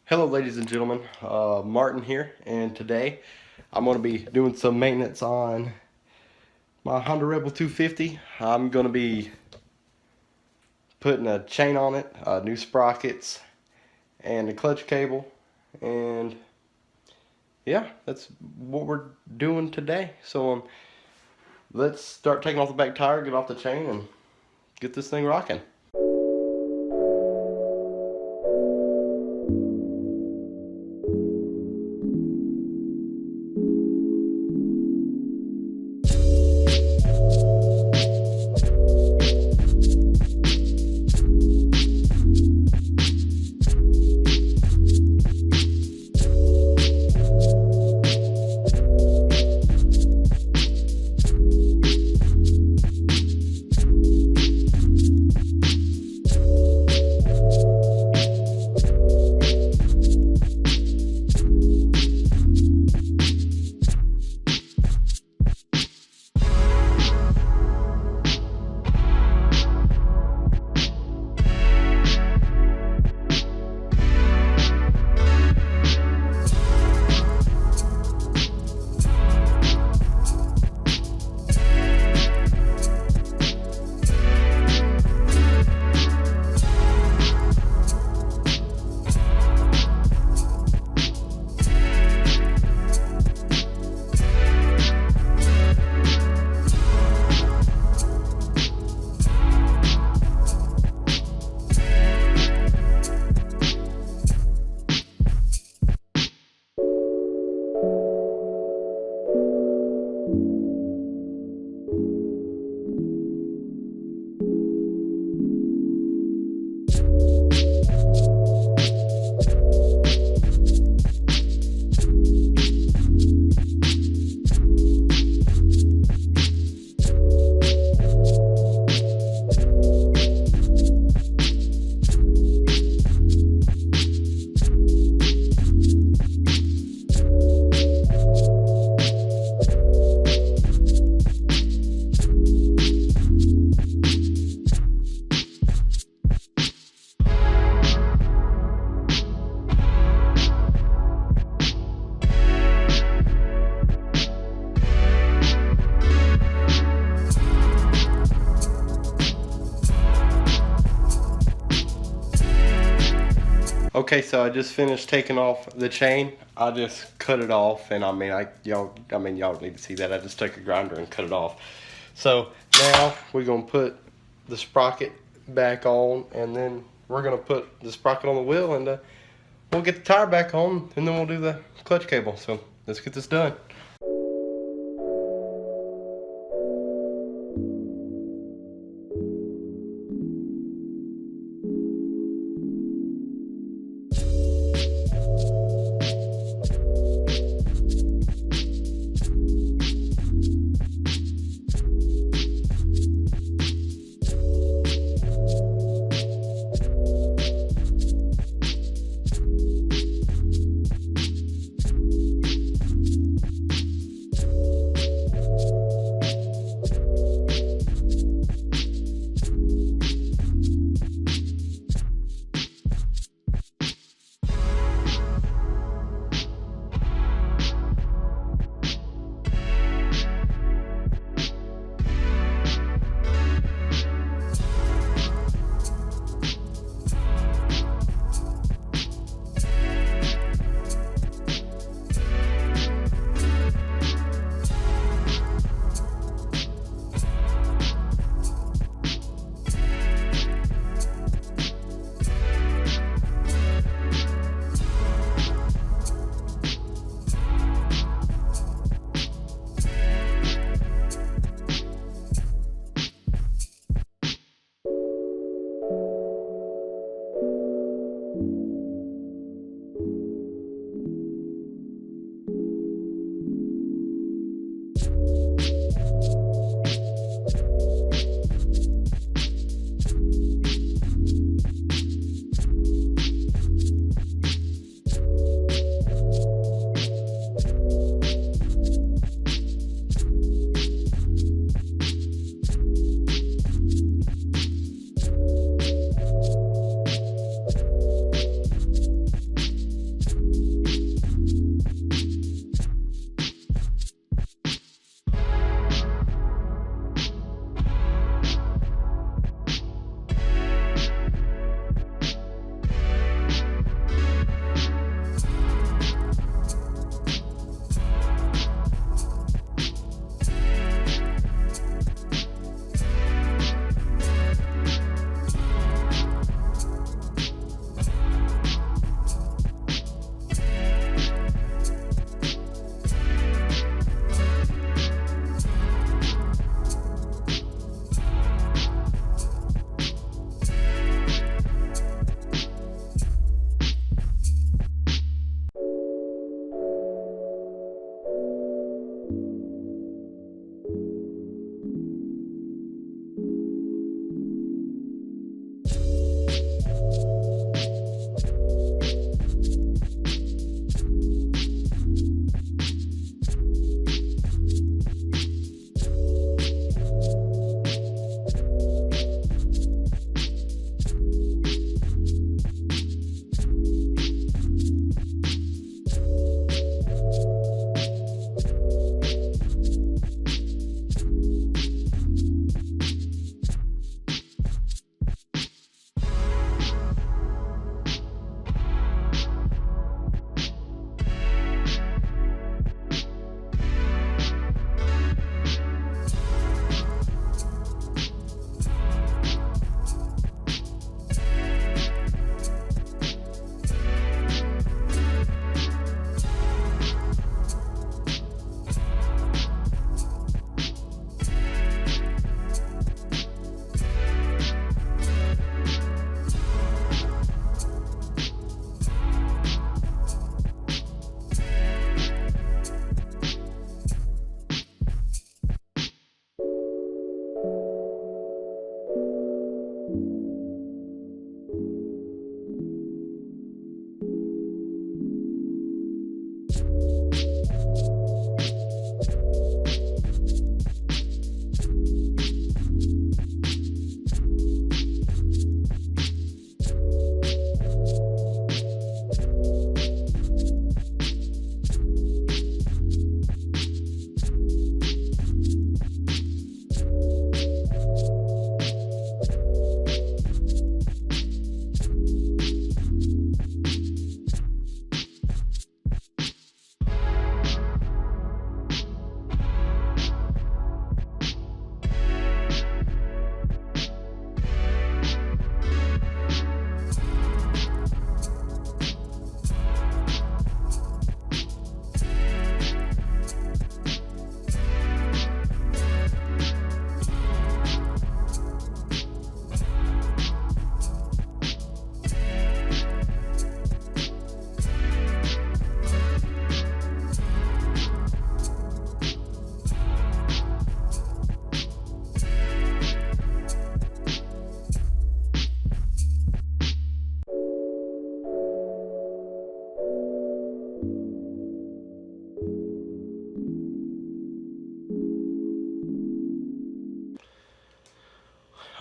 Hello ladies and gentlemen, Martin here, and today I'm going to be doing some maintenance on my Honda Rebel 250. I'm going to be putting a chain on it, new sprockets, and a clutch cable, and yeah, that's what we're doing today. So let's start taking off the back tire, get off the chain, and get this thing rocking. Okay, so I just finished taking off the chain. I just cut it off, and y'all need to see that. I just took a grinder and cut it off. So now we're gonna put the sprocket back on, and then we're gonna put the sprocket on the wheel, and we'll get the tire back on, and then we'll do the clutch cable. So let's get this done.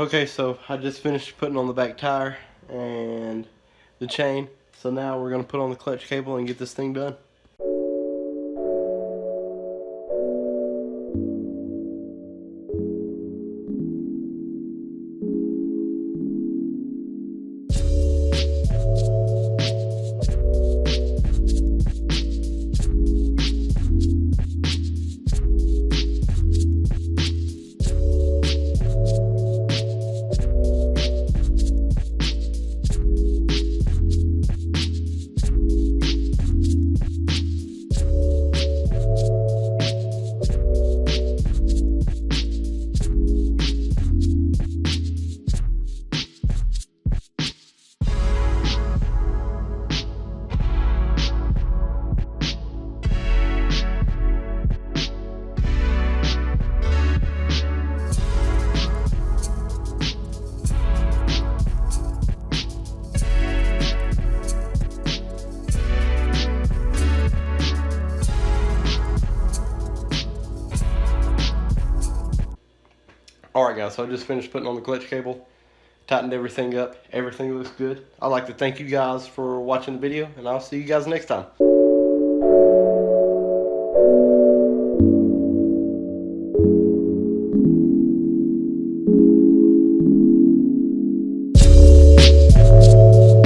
Okay, so I just finished putting on the back tire and the chain. So now we're gonna put on the clutch cable and get this thing done. Alright guys, so I just finished putting on the clutch cable, tightened everything up, everything looks good. I'd like to thank you guys for watching the video, and I'll see you guys next time.